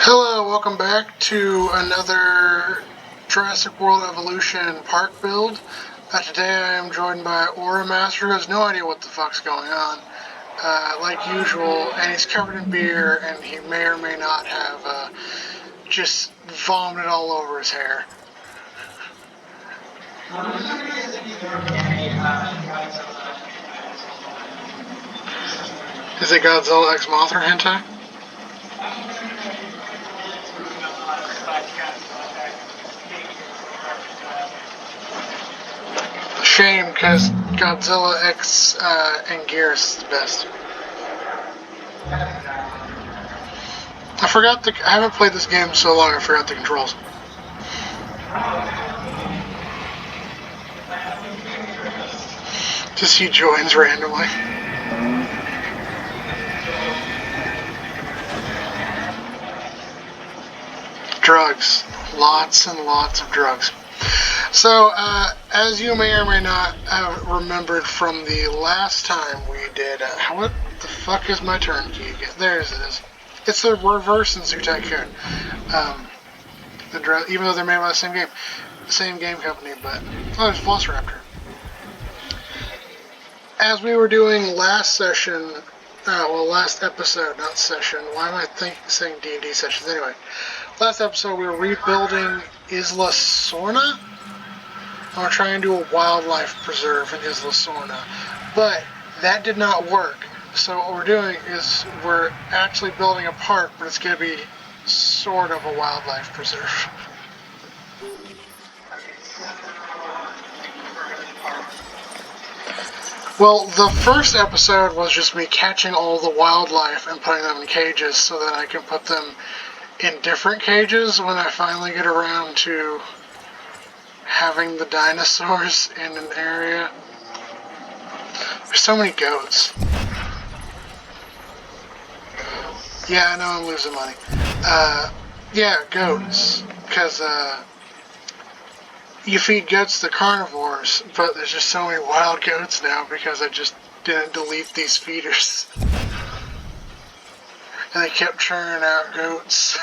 Hello, welcome back to another Jurassic World Evolution park build. Today I am joined by Auramasters, who has no idea what the fuck's going on, like usual, and he's covered in beer, and he may or may not have just vomited all over his hair. Is it Godzilla X Mothra hentai? Shame, because Godzilla X Anguirus is the best. I haven't played this game so long I forgot the controls. Just he joins randomly. Drugs. Lots and lots of drugs. So, as you may or may not have remembered from the last time we did, what the fuck is my turn key again? There it is. It's the reverse in Zoo Tycoon. Even though they're made by the same game company, but it's Velociraptor. As we were doing last session, last episode, not session. Why am I saying D&D sessions anyway? Last episode we were rebuilding Isla Sorna. And we're trying to do a wildlife preserve in Isla Sorna, but that did not work. So what we're doing is we're actually building a park, but it's going to be sort of a wildlife preserve. Well, the first episode was just me catching all the wildlife and putting them in cages so that I can put them in different cages when I finally get around to having the dinosaurs in an area. There's so many goats. Yeah, I know I'm losing money. Yeah, goats. Because, you feed goats to carnivores, but there's just so many wild goats now because I just didn't delete these feeders. And they kept churning out goats.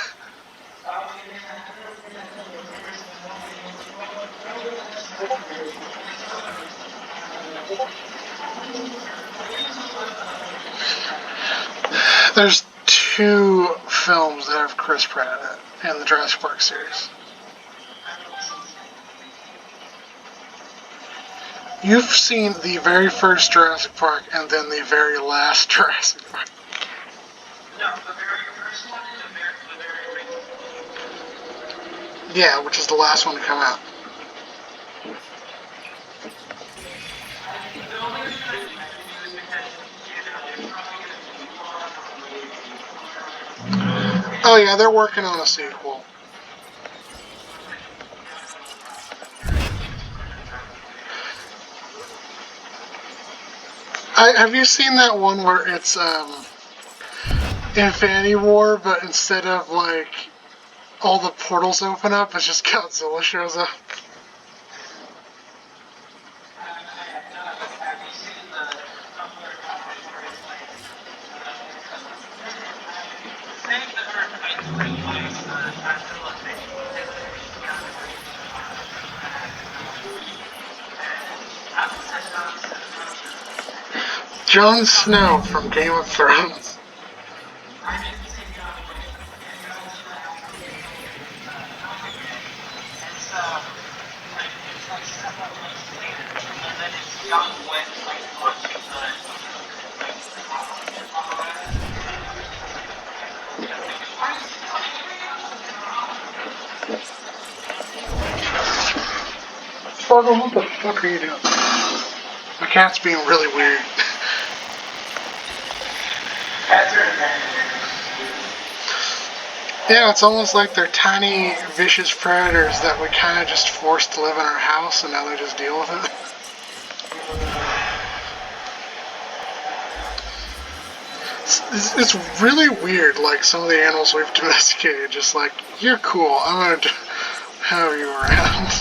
There's 2 films that have Chris Pratt in the Jurassic Park series. You've seen the very first Jurassic Park and then the very last Jurassic Park. No, the very first one and the very Yeah, which is the last one to come out. Oh yeah, they're working on a sequel. Have you seen that one where it's Infinity War, but instead of like all the portals open up, it's just Godzilla shows up? Jon Snow from Game of Thrones. Sparkle, what the fuck are you doing? My cat's being really weird. Yeah, it's almost like they're tiny, vicious predators that we kind of just forced to live in our house, and now they just deal with it. It's really weird, like some of the animals we've domesticated, just like, you're cool, I'm gonna have you around.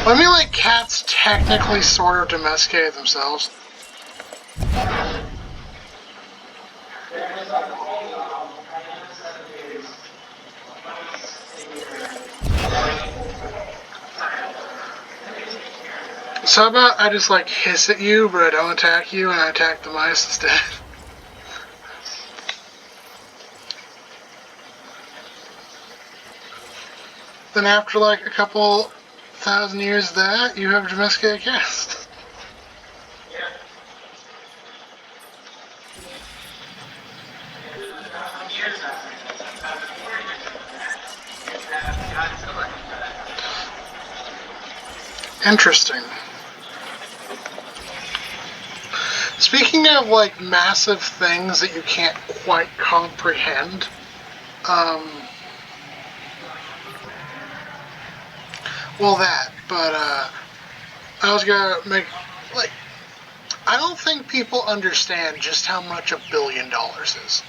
I mean, like, cats technically sort of domesticate themselves. So how about I just, like, hiss at you, but I don't attack you, and I attack the mice instead? Then after, like, a couple thousand years of that, you have domesticated cats. Interesting. Speaking of, like, massive things that you can't quite comprehend, well, that, but, I was gonna make, like, I don't think people understand just how much $1 billion is.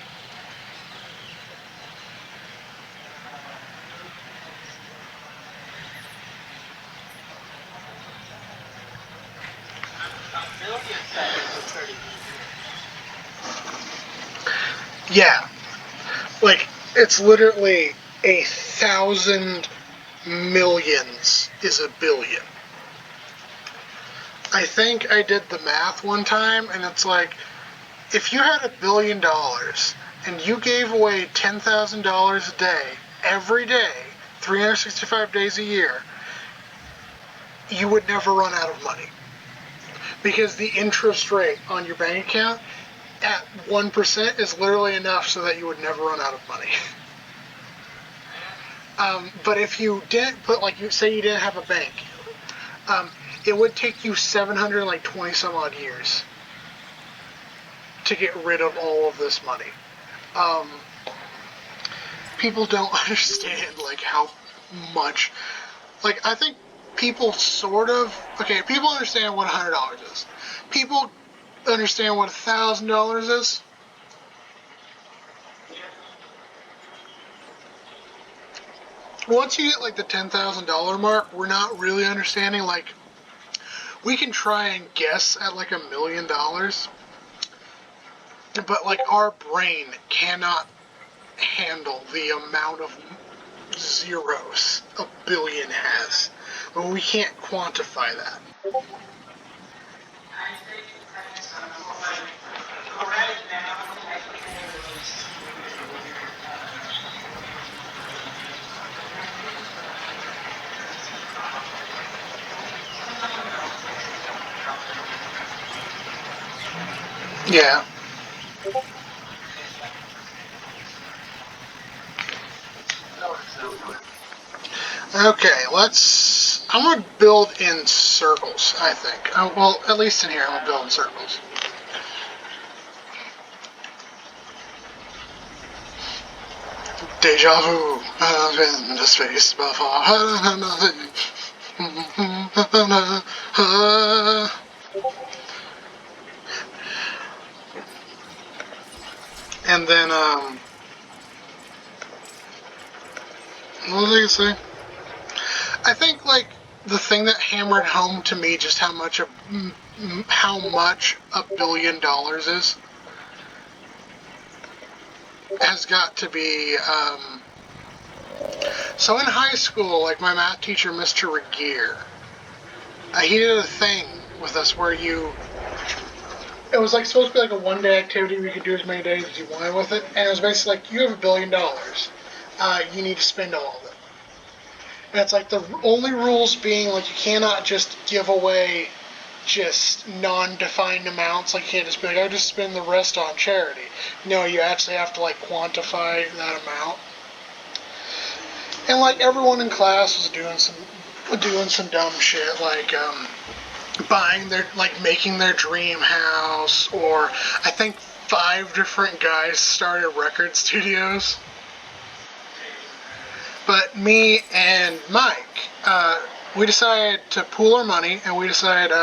Yeah, like, it's literally 1,000 millions is a billion. I think I did the math one time, and it's like, if you had $1 billion and you gave away $10,000 a day, every day, 365 days a year, you would never run out of money. Because the interest rate on your bank account at 1% is literally enough so that you would never run out of money. But if you didn't put, like, you say you didn't have a bank, it would take you 720 some odd years to get rid of all of this money. People don't understand, like, how much, like, I think people sort of, okay, people understand what $100 is. People understand what $1,000 is. Once you get, like, the $10,000 mark, we're not really understanding, like, we can try and guess at, like, $1 million, but, like, our brain cannot handle the amount of zeros a billion has. Well, we can't quantify that. Yeah. Okay, let's. I'm gonna build in circles, I think. Well, at least in here, I'm gonna build in circles. Deja vu. I've been to space before. And then, what was I gonna say? I think, like, the thing that hammered home to me just how much $1 billion is has got to be. So in high school, like, my math teacher, Mr. Regier, he did a thing with us where it was, like, supposed to be like a 1 day activity where you could do as many days as you wanted with it, and it was basically like, you have $1 billion, you need to spend all of it. And it's like the only rules being, like, you cannot just give away just non-defined amounts. Like, you can't just be like, I just spend the rest on charity. No, you actually have to, like, quantify that amount. And, like, everyone in class was doing some dumb shit, like, making their dream house, or I think 5 different guys started record studios. But me and Mike, we decided to pool our money, and we decided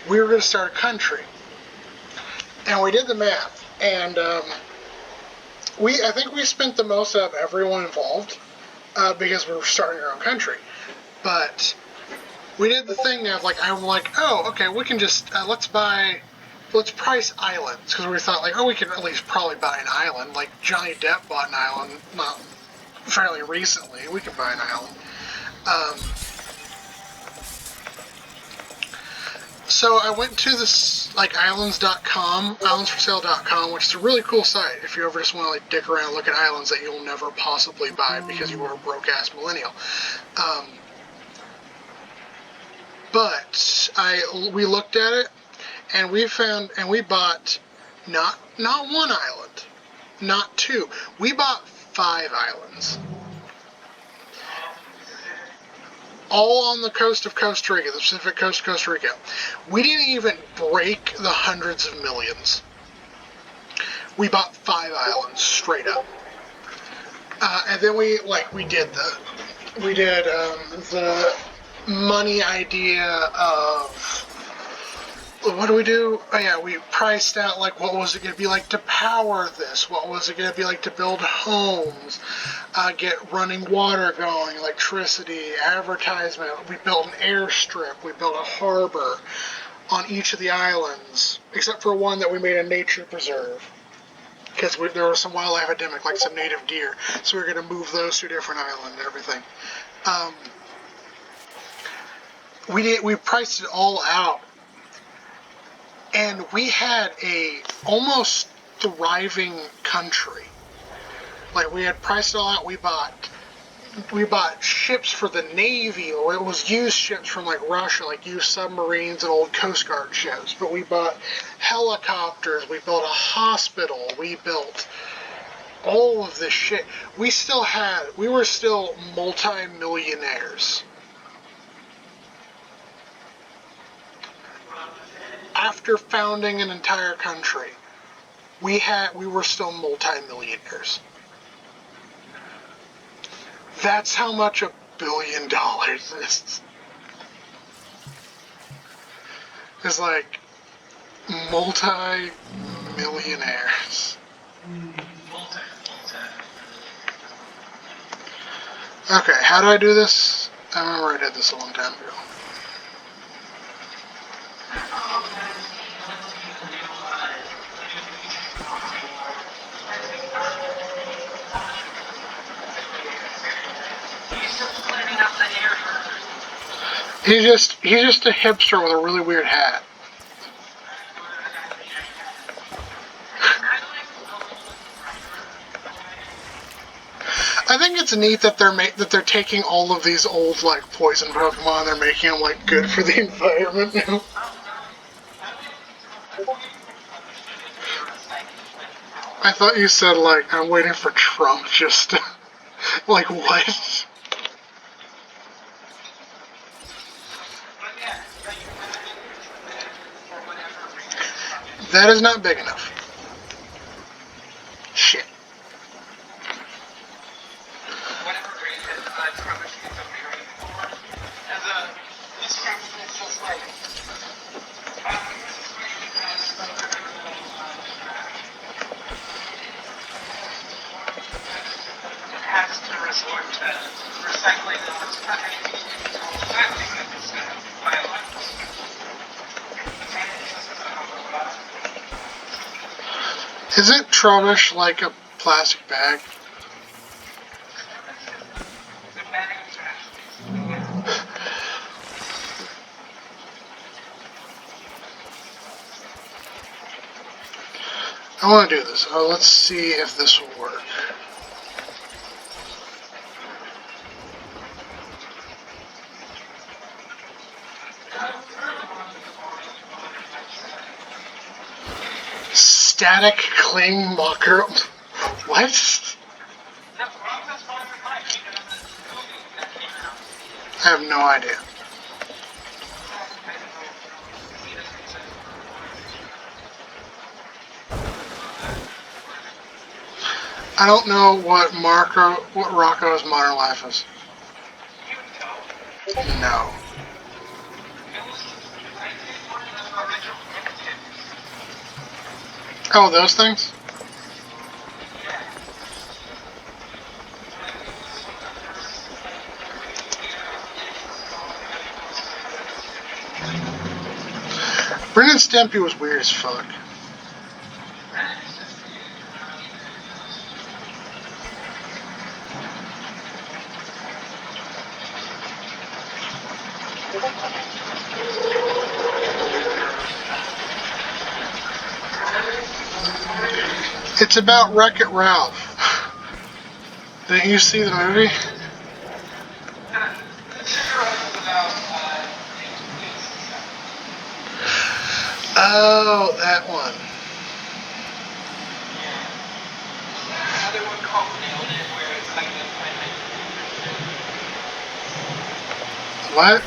we were going to start a country. And we did the math, and I think we spent the most out of everyone involved because we were starting our own country. But we did the thing of like, I'm like, oh, okay, we can just let's price islands, because we thought like, oh, we can at least probably buy an island. Like Johnny Depp bought an island not fairly recently. We can buy an island. So I went to this like islands.com, islandsforsale.com, which is a really cool site if you ever just want to like dick around and look at islands that you'll never possibly buy because you were a broke ass millennial. But we looked at it and we bought not one island, not two. We bought 5 islands. All on the coast of Costa Rica, the Pacific coast of Costa Rica. We didn't even break the hundreds of millions. We bought 5 islands straight up. And then we did the money idea of, what do we do? Oh yeah, we priced out like what was it going to be like to power this? What was it going to be like to build homes? Get running water going, electricity, advertisement. We built an airstrip. We built a harbor on each of the islands, except for one that we made a nature preserve. Because there was some wildlife epidemic, like some native deer. So we were going to move those to a different island and everything. We priced it all out. And we had a almost thriving country. Like, we had priced it all out. We bought ships for the Navy, or it was used ships from like Russia, like used submarines and old Coast Guard ships. But we bought helicopters. We built a hospital. We built all of this shit. We were still multi-millionaires. After founding an entire country, we were still multi-millionaires. That's how much $1 billion is. It's like multi-millionaires. Okay, how do I do this? I remember I did this a long time ago. He's just a hipster with a really weird hat. I think it's neat that they're taking all of these old like poison Pokemon, they're making them like good for the environment now. I thought you said like I'm waiting for Trump just to, like what? That is not big enough. Shit. Isn't Trubbish like a plastic bag? I want to do this. Oh, let's see if this will work. Static cling mocker. What? I have no idea. I don't know what Rocco's Modern Life is. No. Oh, those things? Ren and Stimpy was weird as fuck. It's about Wreck-It Ralph. Didn't you see the movie? Oh, that one. What?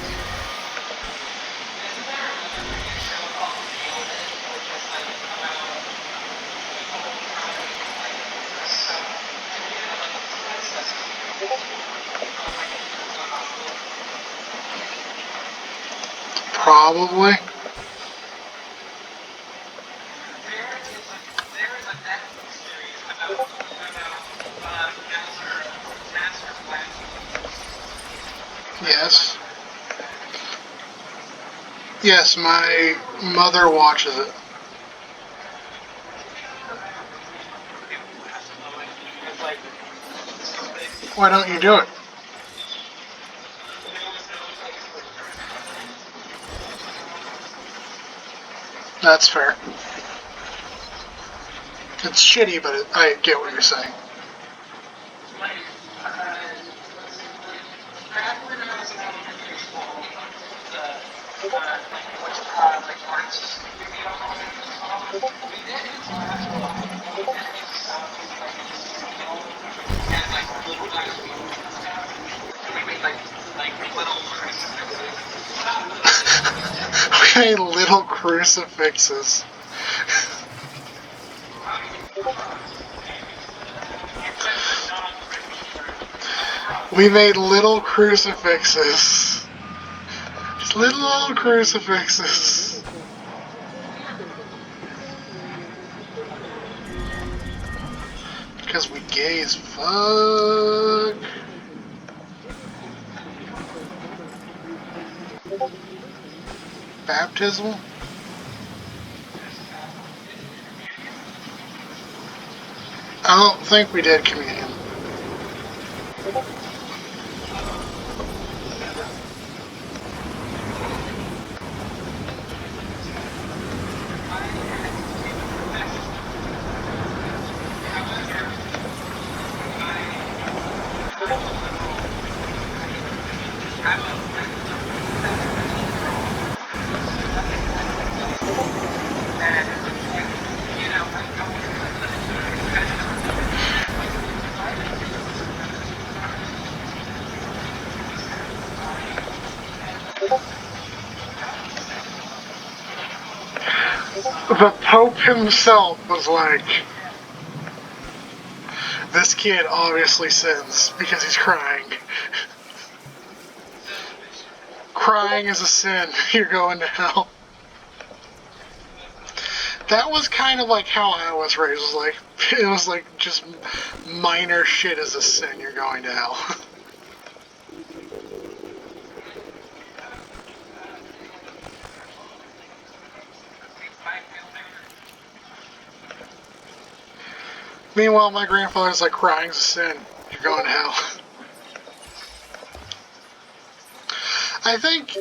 Probably. Yes. Yes, my mother watches it. Why don't you do it? That's fair. It's shitty, but I get what you're saying. We made little crucifixes. We made little crucifixes. Just little old crucifixes. Because we gay as fuck. Baptismal? I don't think we did communion. The Pope himself was like, this kid obviously sins because he's crying. Crying is a sin. You're going to hell. That was kind of like how I was raised. It was like just minor shit is a sin. You're going to hell. Meanwhile, my grandfather's like, crying's a sin. You're going to hell. I think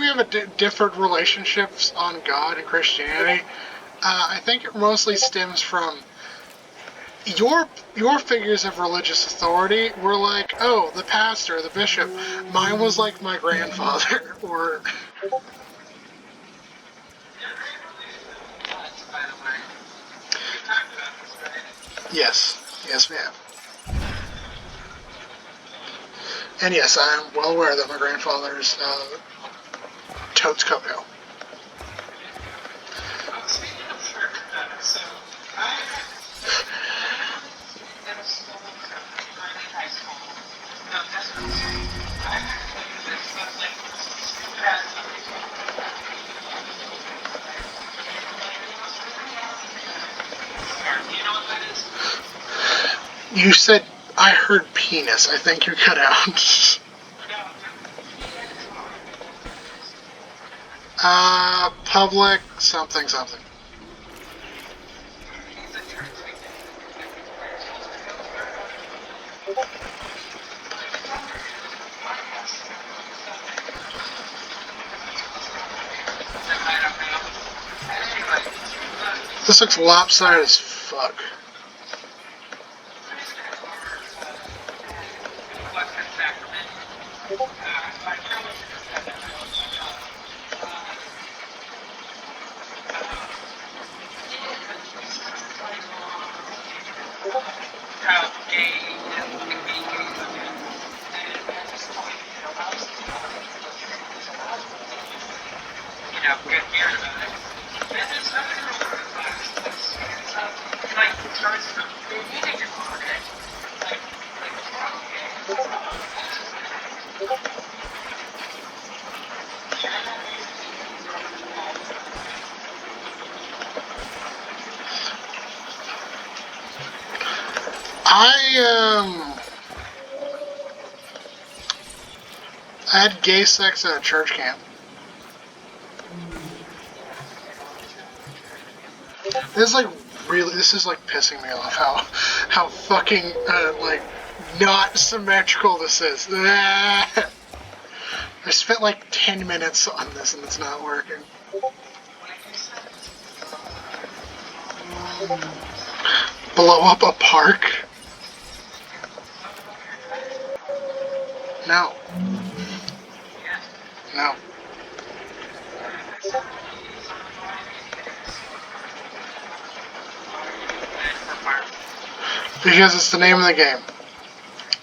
we have different relationships on God and Christianity. I think it mostly stems from your figures of religious authority were like, oh, the pastor, the bishop. Mine was like my grandfather, or... Yes, we have. And yes, I am well aware that my grandfather is totes cocoa. You said, I heard penis. I think you cut out. Public something something. This looks lopsided as fuck. I had gay sex at a church camp. This is like really. This is like pissing me off. How fucking like not symmetrical this is. I spent like 10 minutes on this and it's not working. Blow up a park? No. No. Because it's the name of the game.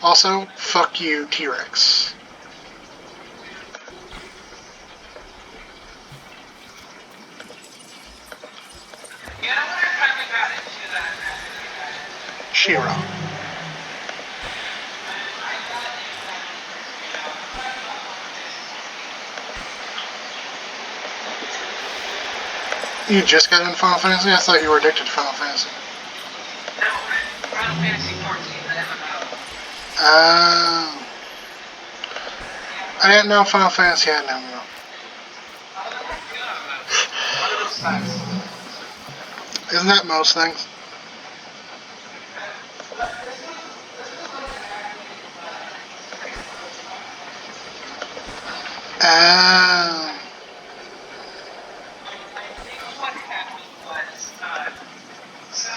Also, fuck you, T-Rex. Shiro. You just got into Final Fantasy? I thought you were addicted to Final Fantasy. No, Final Fantasy 14, the MMO. I didn't know Final Fantasy had an MMO. Isn't that most things? What happened was, so,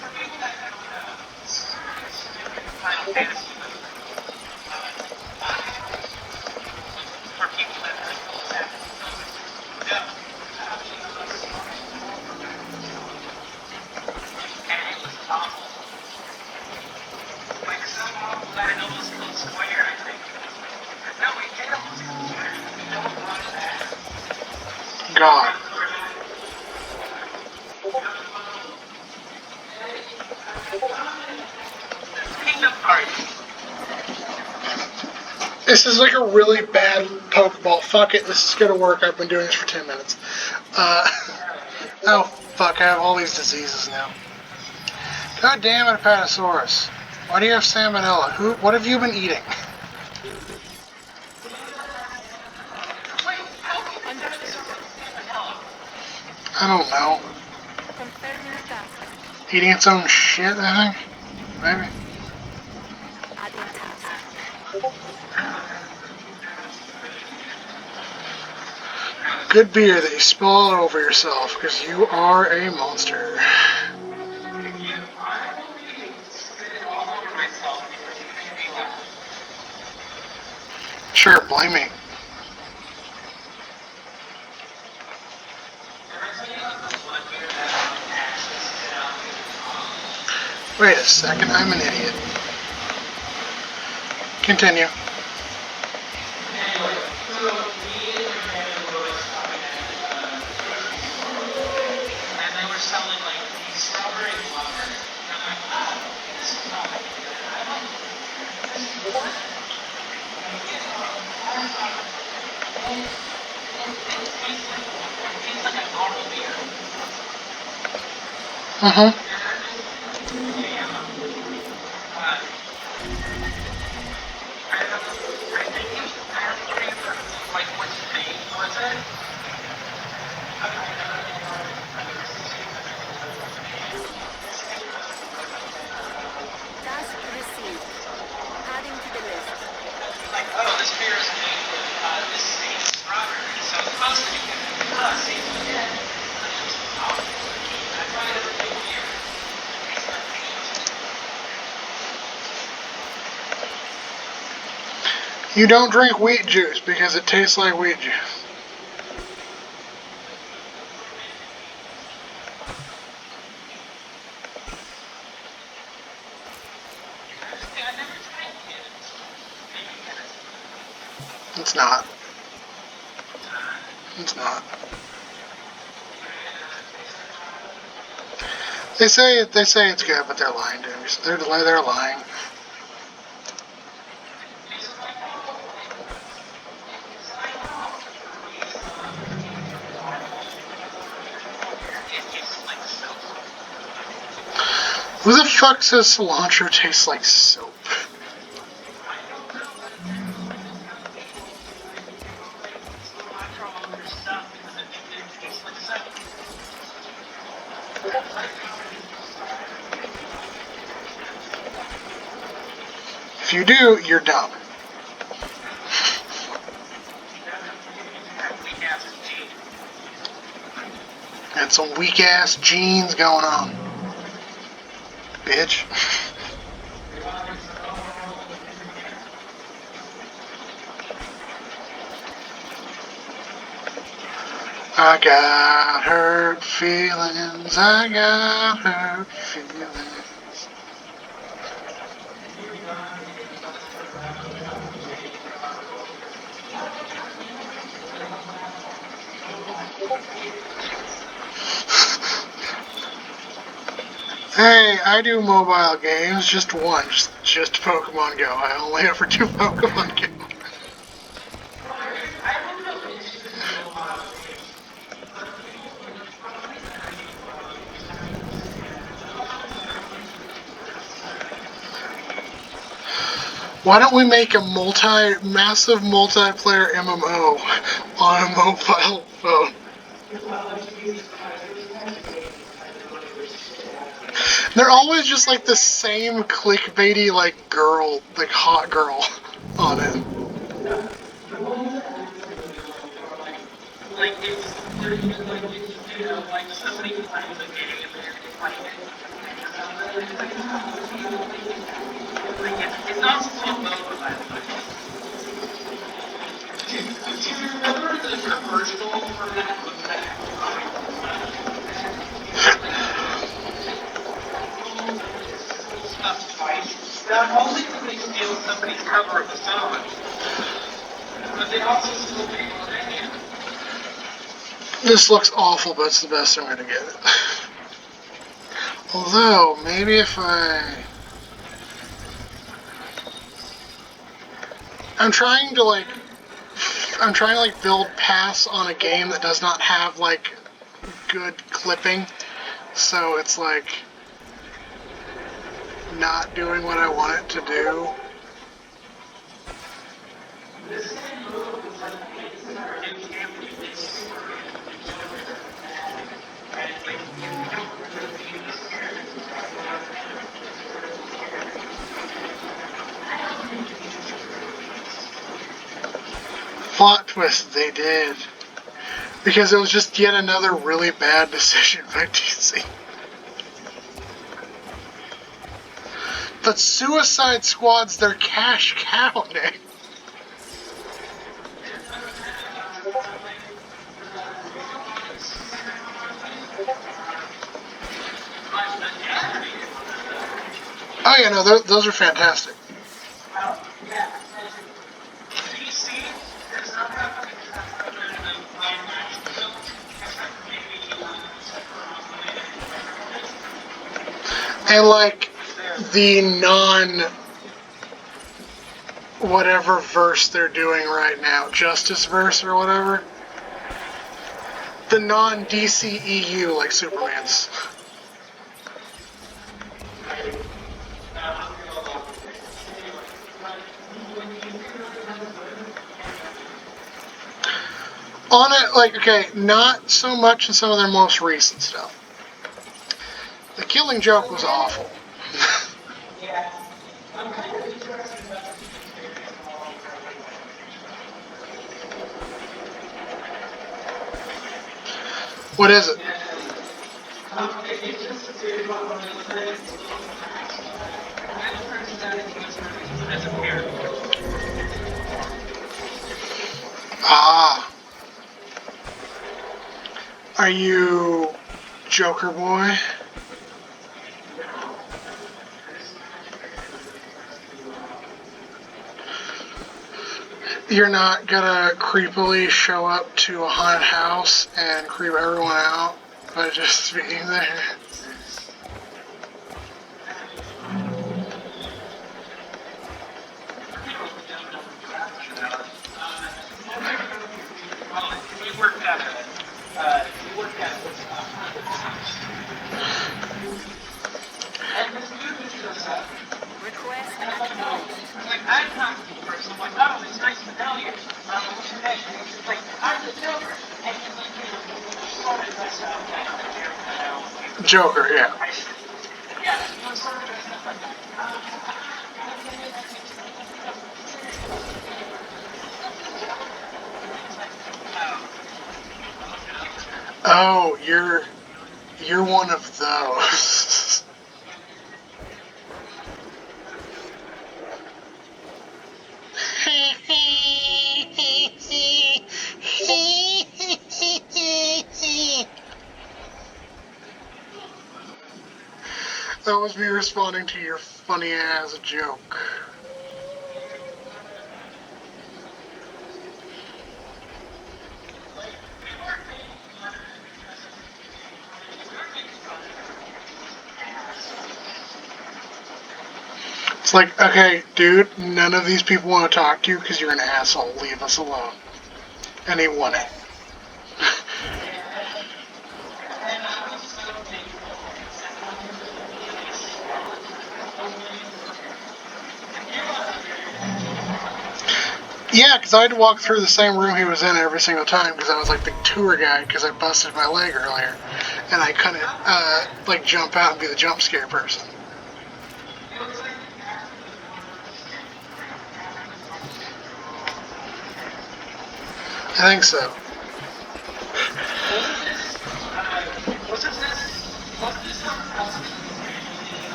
for people that don't know, Final Fantasy for people that don't know what's happening, and it was awful. Like, so awful that it almost killed Square, I think. No, it did almost kill Square. No one wanted that. God. Kingdom Hearts. This is like a really bad Pokeball. Fuck it, this is gonna work. I've been doing this for 10 minutes. Oh, fuck, I have all these diseases now. God damn it, Apatosaurus. Why do you have salmonella? What have you been eating? I don't know. Eating its own shit, I think? Maybe. Good beer that you spill all over yourself, because you are a monster. Sure, blame me. Wait a second, I'm an idiot. Continue. Mm-hmm. was Fear's name? This state's strawberry, so it's supposed to be good. See, yeah. I tried it every year. It's like paint. You don't drink wheat juice because it tastes like wheat juice. It's not. It's not. They say it's good, but they're lying to me. They're lying. Who the fuck says cilantro tastes like soap? If you do, you're dumb. Got some weak ass genes going on, bitch. I got hurt feelings. I got hurt feelings. Hey, I do mobile games, just one, just Pokemon Go. I only ever do Pokemon Go. Why don't we make a massive multiplayer MMO on a mobile phone? They're always just like the same clickbaity like girl, like hot girl on it. Like it's like somebody finds a game and they're playing it. Like it's not so well, by the way. Do you remember the commercial for that? Stuff twice. Not only do they steal somebody's cover of a song, but they also steal people's name. This looks awful, but it's the best I'm gonna get it. Although, maybe if I'm trying to build paths on a game that does not have like good clipping, so it's like not doing what I want it to do. Plot twist, they did. Because it was just yet another really bad decision by DC. But Suicide Squad's their cash cow, Nick. Oh yeah, no, those are fantastic. And like the whatever verse they're doing right now, Justice verse or whatever. The non-DCEU, like Superman's. On it, like, okay, not so much in some of their most recent stuff. The Killing Joke was awful. What is it? It's just disappeared. Ah. Are you Joker Boy? You're not gonna creepily show up to a haunted house and creep everyone out by just being there? We worked at it. We worked at it. And this dude shows up. Request acknowledged. He's like, I'm talking to you first. I'm like, oh, it's nice to know you. What's your name? And he's like, I'm the Joker. And he's like, sort of dressed up like the Joker, yeah. Yeah, he was sort of dressed up like that. Oh, you're one of those. That was me responding to your funny ass joke. It's like, okay, dude, none of these people want to talk to you because you're an asshole. Leave us alone. And he won it. Yeah, because I had to walk through the same room he was in every single time because I was like the tour guide because I busted my leg earlier. And I couldn't, like, jump out and be the jump scare person. I think so.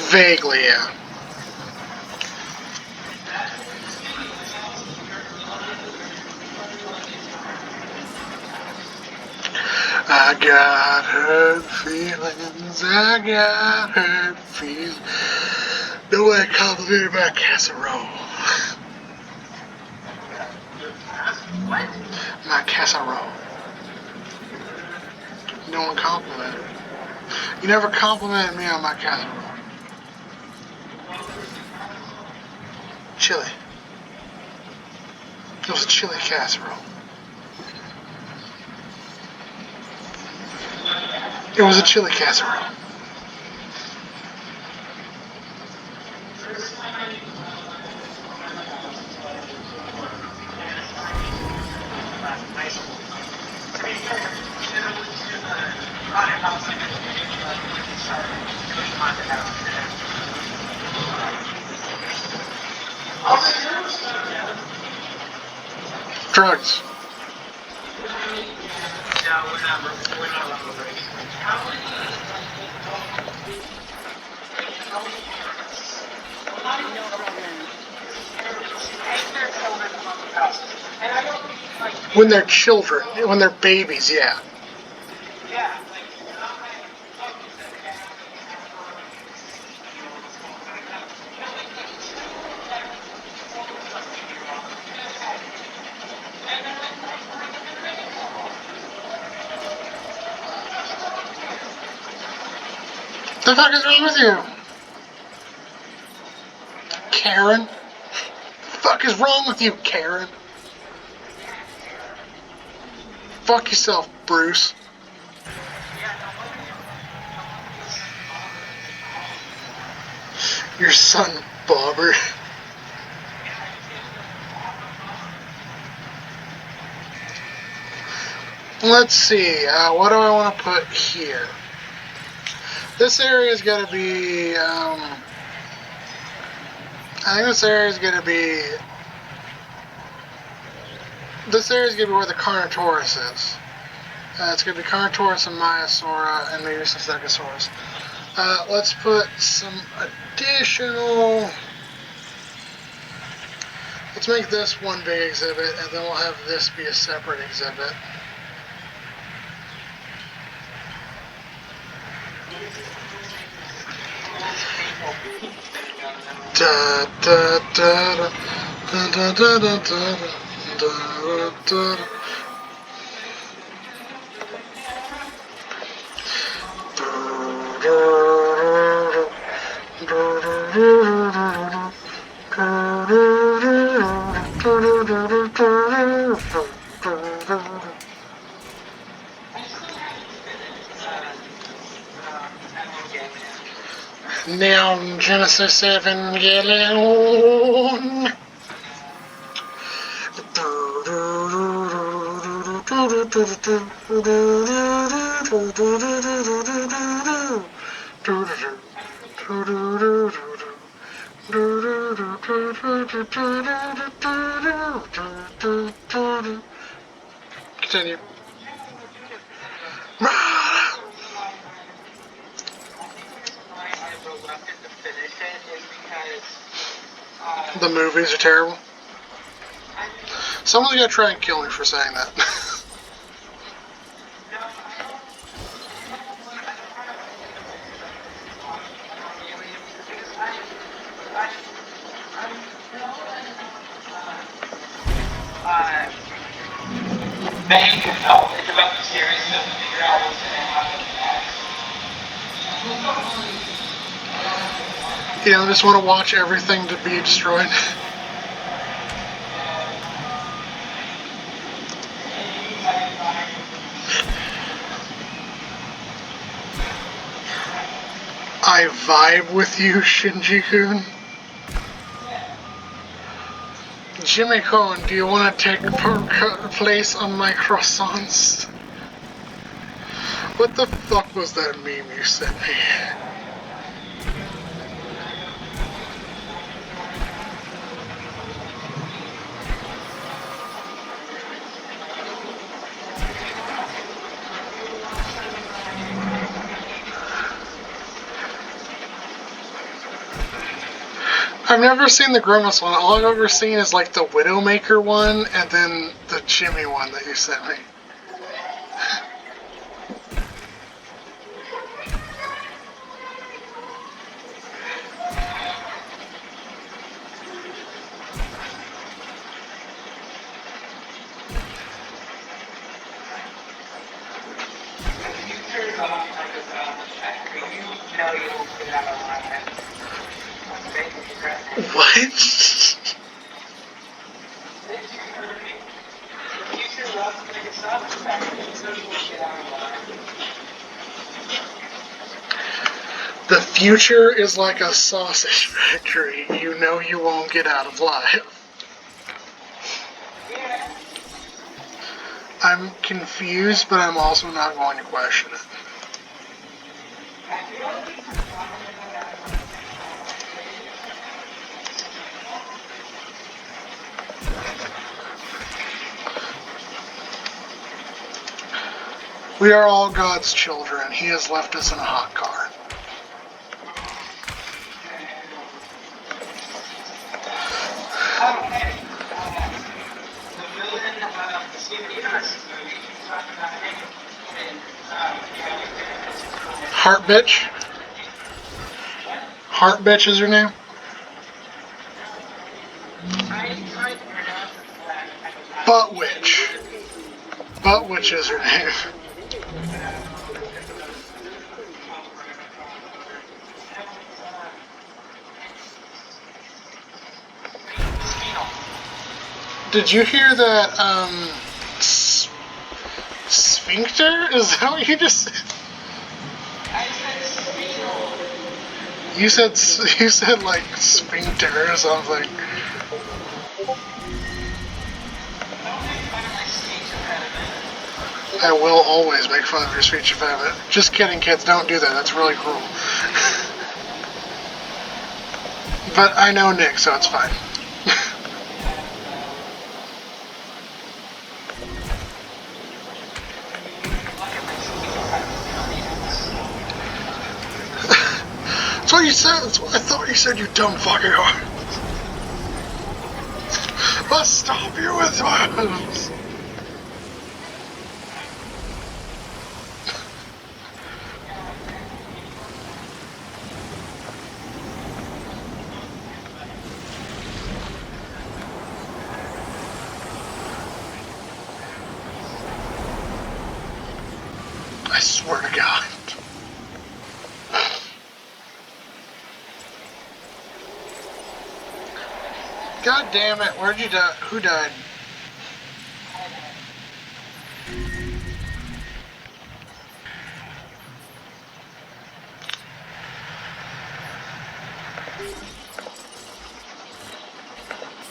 Vaguely, yeah. I got hurt feelings, I got hurt feelings. No way complimented by casserole. What? My casserole. No one complimented. You never complimented me on my casserole. Chili. It was a chili casserole. It was a chili casserole. Drugs. No, we're not allowed to break. No problem. And I don't like, When they're children, when they're babies, yeah. yeah, The fuck is wrong with you? Karen? The fuck is wrong with you, Karen? Fuck yourself, Bruce. Your son, Bobber. Let's see, what do I want to put here? This area is going to be, I think this area is going to be this area is going to be where the Carnotaurus is. It's going to be Carnotaurus and Maiasaura and maybe some Stegosaurus. Let's put some additional... Let's make this one big exhibit, and then we'll have this be a separate exhibit. Da da da da da da da da da da. Neon Genesis Evangelion. Continue. The movies are terrible. Someone's gonna try and kill me for saying that. Maybe no, it's about the series to figure out what's going to happen next. You know, I just want to watch everything to be destroyed. I vibe with you, Shinji-kun. Jimmy Cohen, do you want to take place on my croissants? What the fuck was that meme you sent me? I've never seen the Grimace one. All I've ever seen is like the Widowmaker one and then the Jimmy one that you sent me. What? The future is like a sausage factory. You know you won't get out of life. I'm confused, but I'm also not going to question it. We are all God's children. He has left us in a hot car. Heart bitch? Heart bitch is her name? Butt witch. Butt witch is her name. Did you hear that, sphincter? Is that what you just said? You said like sphincter or something. I will always make fun of your speech impediment. Just kidding, kids. Don't do that. That's really cruel. But I know Nick, so it's fine. That's what you said. That's what I thought you said, you dumb fucking heart. Let's stop you with violence. I swear to God. God damn it, where'd you die? Who died?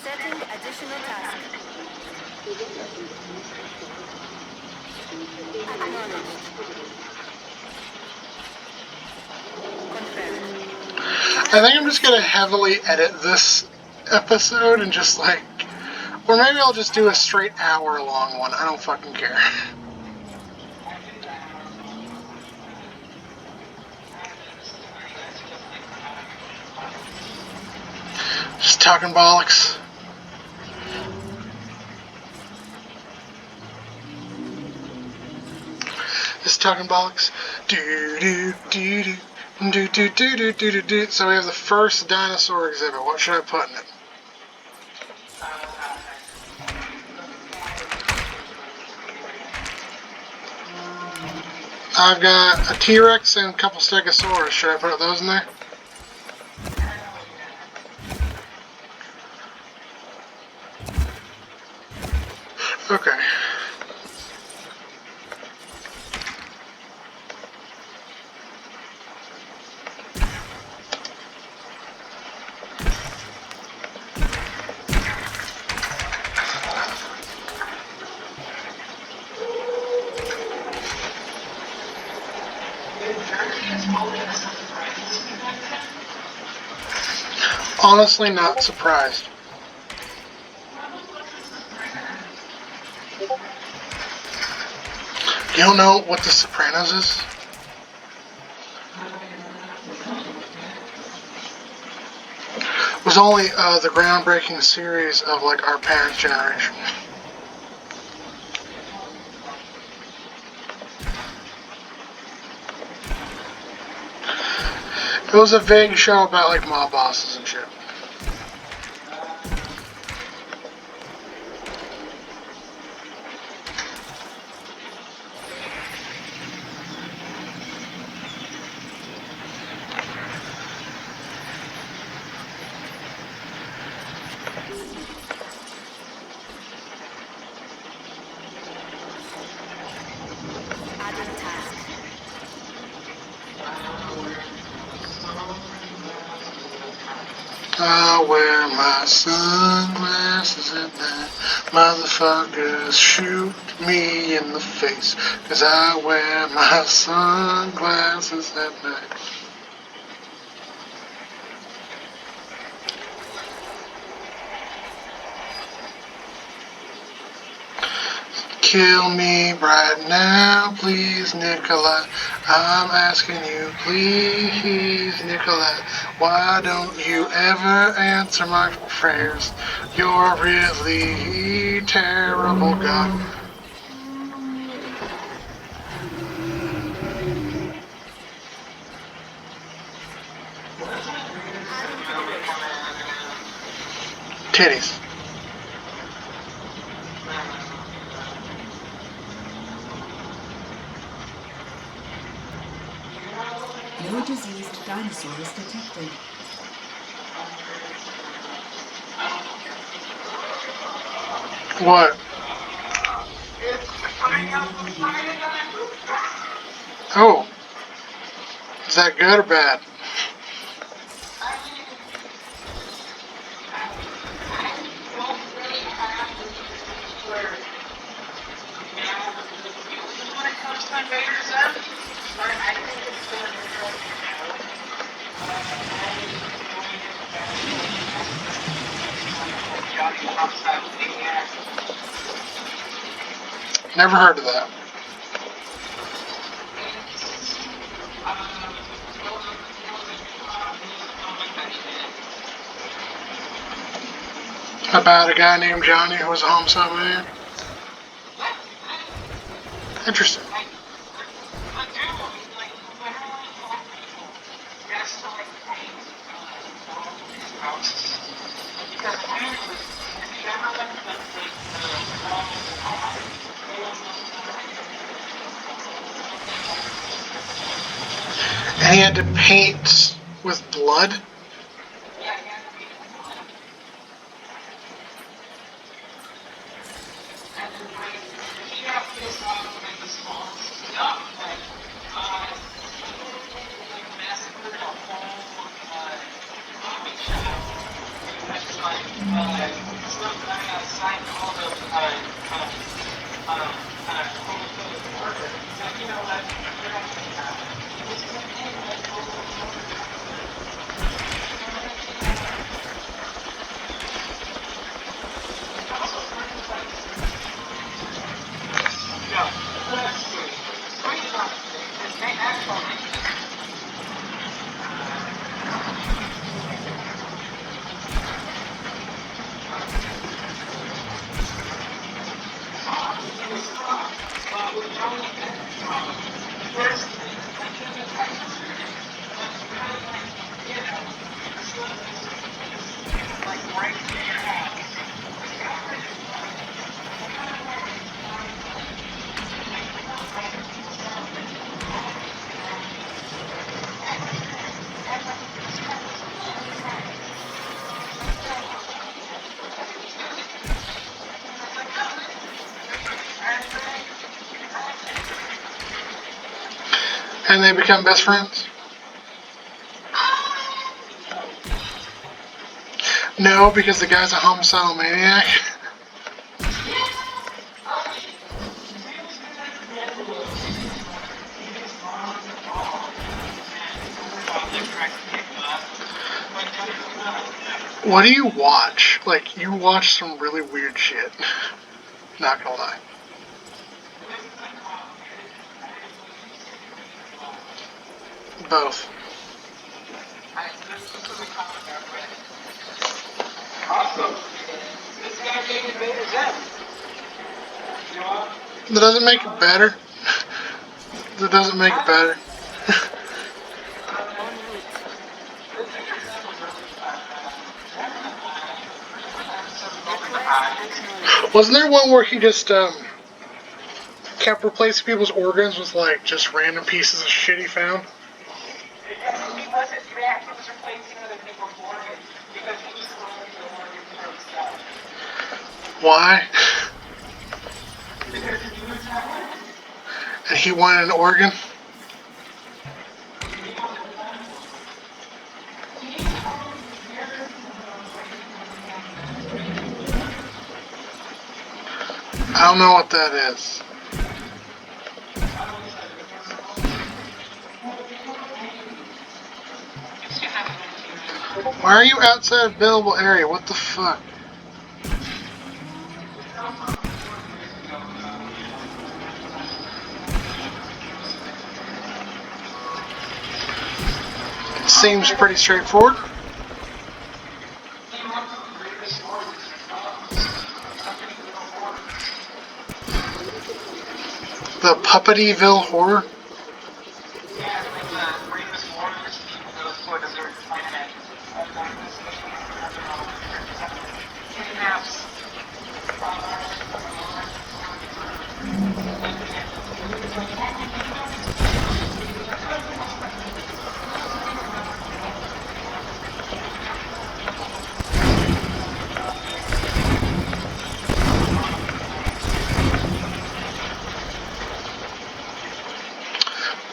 Setting additional task. Acknowledged. Confirmed. I think I'm just gonna heavily edit this episode and just like, or maybe I'll just do a straight hour-long one. I don't fucking care. Just talking bollocks. Just talking bollocks. Do do do do. Do, do, do, do, do, do, do. So we have the first dinosaur exhibit. What should I put in it? I've got a T-Rex and a couple Stegosaurus. Should I put those in there? Okay. Honestly, not surprised. You don't know what The Sopranos is? It was only the groundbreaking series of like our parents' generation. It was a vague show about like mob bosses and shit. Adding task. I wear my sunglasses at night. Motherfuckers shoot me in the face. 'Cause I wear my sunglasses at night. Kill me right now, please, Nicoli. I'm asking you, please, Nicoli. Why don't you ever answer my prayers? You're a really terrible God. Adding to the list. Titties. No diseased dinosaurs detected. What? Oh. Is that good or bad? Never heard of that. About a guy named Johnny who was a homicide man. Interesting. And he had to paint with blood. And they become best friends? No, because the guy's a homicidal maniac. What do you watch? Like, you watch some really weird shit. Not gonna lie. Both. That doesn't make it better. That doesn't make it better. Wasn't there one where he just kept replacing people's organs with like just random pieces of shit he found? Why? And he wanted an organ? I don't know what that is. Why are you outside buildable area? What the fuck? Seems pretty straightforward. The Puppetyville horror?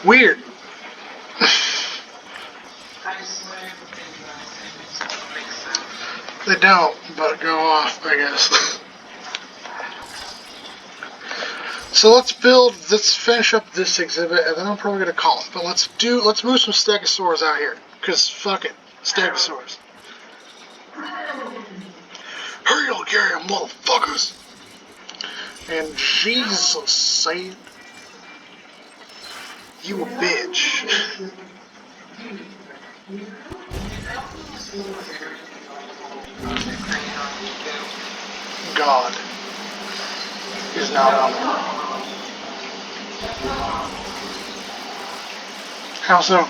Weird. They don't, but go off, I guess. So let's finish up this exhibit, and then I'm probably gonna call it. But let's move some stegosaurs out here, cause fuck it, stegosaurs. Hurry up, Gary, motherfuckers! And Jesus said, you a bitch. God. He's not one. How so?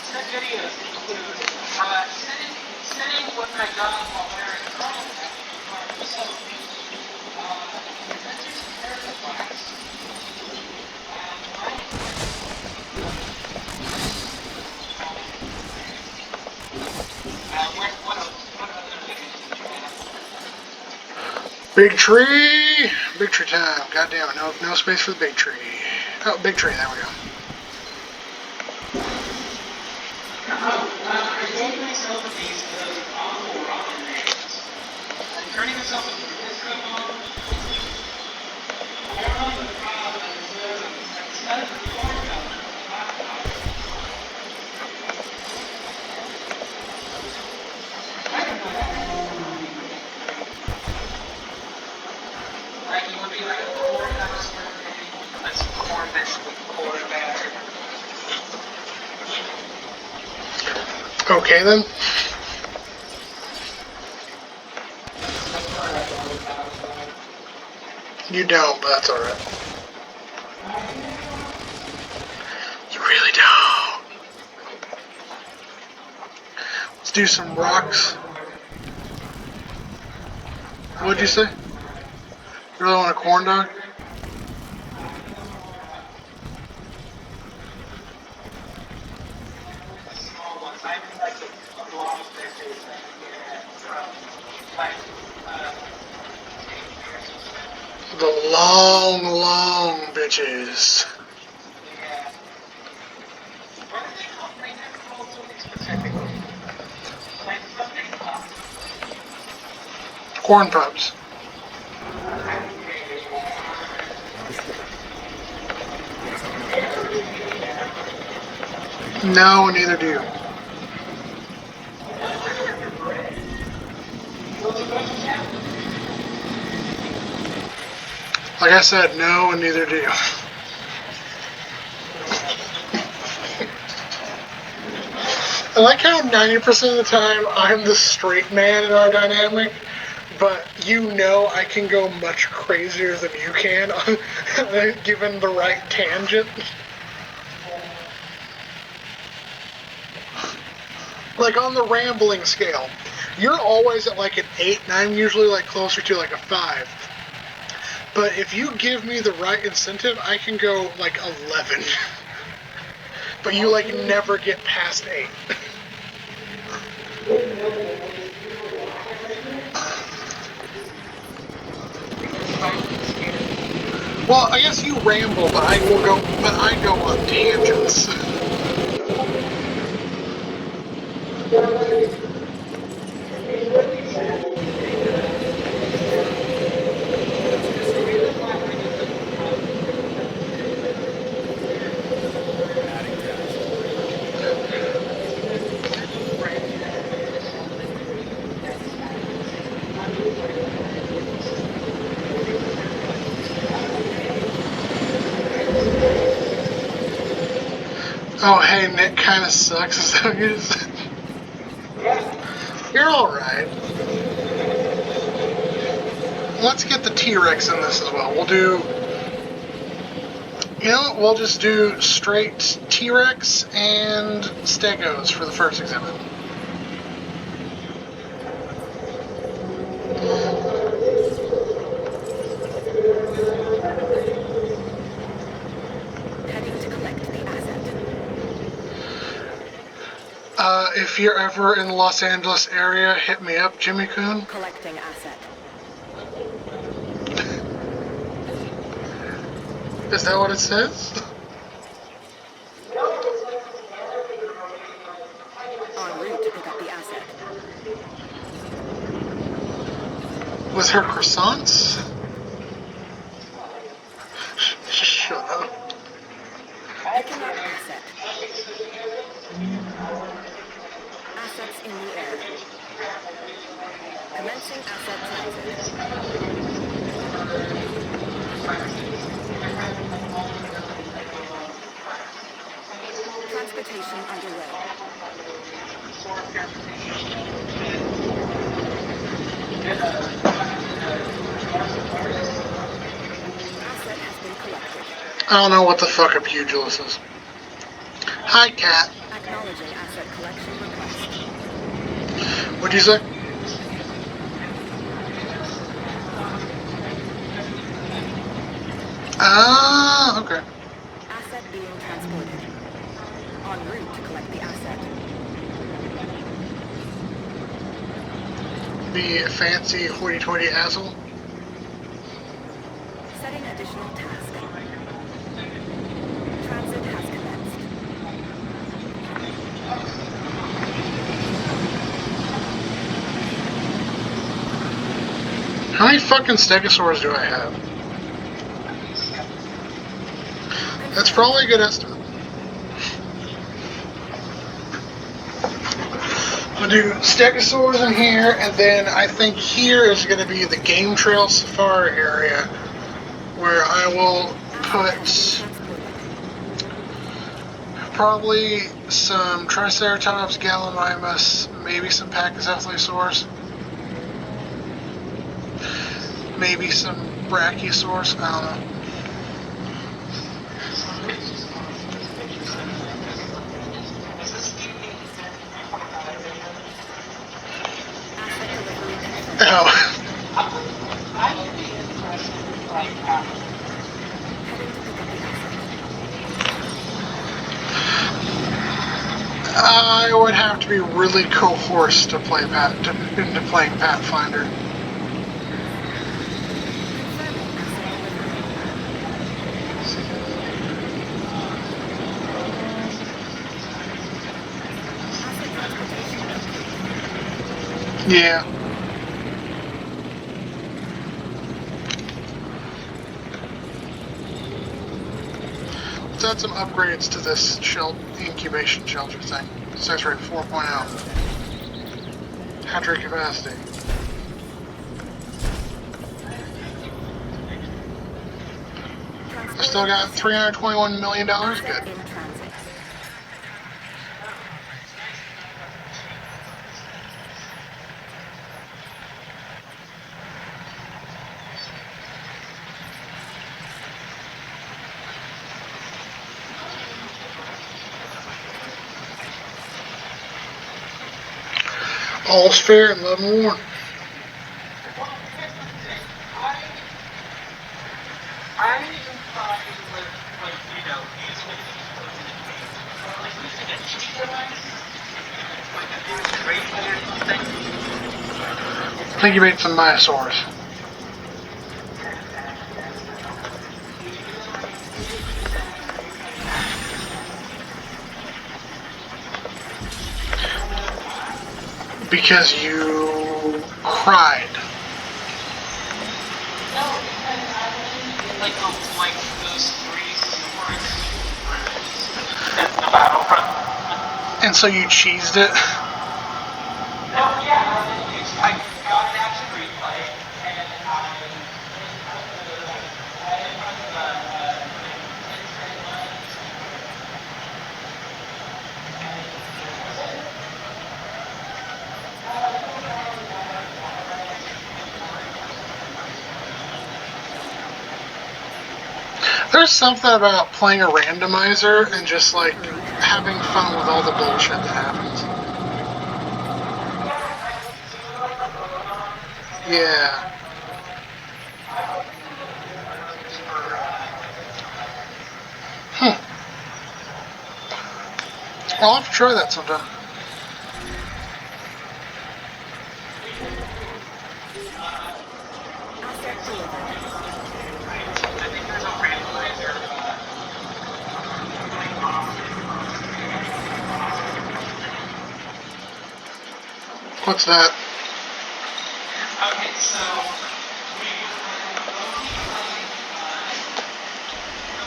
Said videos include sitting with my dog while wearing a clown facility. That's just terrifying. What else? What other videos did you have? Big tree! Big tree time. God damn it, no space for the big tree. Oh, big tree, there we go. I gave myself a piece of those awful rocket rations. I'm turning myself into a disco ball. I don't know the problem is instead of the corn cup, like you would be like a corn cup smoothie. That's corn basically corn batter. Okay then. You don't, but that's alright. You really don't. Let's do some rocks. What'd you say? You really want a corn dog? Small ones. I haven't like a lot of pictures that you get from like The long bitches. yeah. What are they called? They never called something specifically. Like something Corn pups. No, neither do you. Like I said, no, and neither do you. I like how 90% of the time I'm the straight man in our dynamic, but you know I can go much crazier than you can given the right tangent. Like on the rambling scale, you're always at like an 8, and I'm usually like closer to like a 5. But if you give me the right incentive, I can go like 11. But you like never get past 8. Well, I guess you ramble, but I go on tangents. Oh, hey, Nick kind of sucks. Is that what you said? You're alright. Let's get the T-Rex in this as well. We'll do... You know what? We'll just do straight T-Rex and Stegos for the first exhibit. Heading to collect the asset. If you're ever in the Los Angeles area, hit me up, Jimmy Coon. Collecting asset. Is that what it says? En route to pick up the asset. With her croissants? Shut up. Picking up asset. Assets in the air. Commencing asset transit. transportation underway. Source transportation. Asset has been collected. I don't know what the fuck a pugilist is. Hi, cat. Acknowledging asset collection request. What'd you say? Ah, okay. Asset being transported. En route to collect the asset. The fancy hoity-toity asshole. Setting additional task. Transit has commenced. How many fucking stegosaurs do I have? That's probably a good estimate. I'll do stegosaurs in here, and then I think here is going to be the game trail safari area, where I will put probably some Triceratops, Gallimimus, maybe some Pachycephalosaurs, maybe some Brachiosaurs, I don't know. Oh. I would be interested in playing Pathfinder. Heading to pick up the asset. I would have to be really coerced to play into playing Pathfinder. Confirming asset delivery. Asset transportation complete. Yeah. Let's add some upgrades to this incubation shelter thing. Success rate 4.0. Hatchery capacity. I still got $321 million. Good. In transit. All's fair in love and war. I even thought it was like, using a like using a cheat device, like a demonstration or something. I think you made some Myosaurs. Because you cried. No, because I wanted like those three swords in the battlefront. And so you cheesed it. No, yeah, I got an action replay and There's something about playing a randomizer and just like having fun with all the bullshit that happens. Yeah. I'll have to try that sometime. Asset delivered. I think there's a randomizer. What's that? Okay, so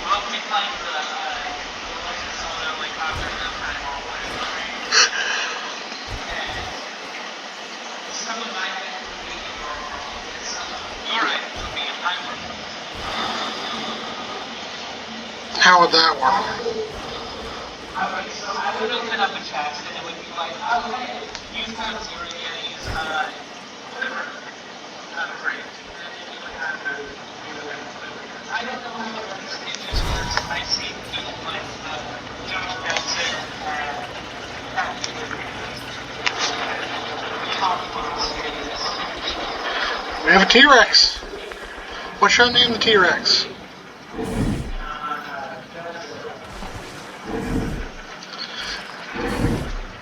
we'll be playing the solo like after that kind of role. Some of my alright, put me in time. How would that work? would open up a chest and it would be like, okay, use code 0 to use great. I don't know how these features works. I've seen people like John Nelson We have a T-Rex. What should I name the T-Rex?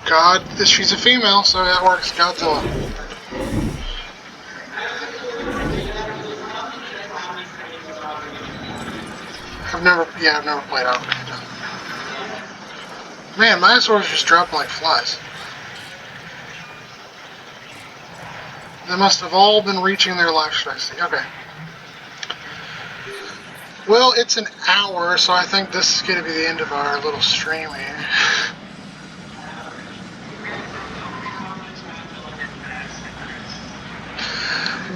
God, she's a female, so that works. Godzilla. I've never played Auramasters. Man, my swords just dropping like flies. They must have all been reaching their life expectancy. Okay. Well, it's an hour, so I think this is going to be the end of our little stream here.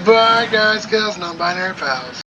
Bye, guys, gals, non-binary pals.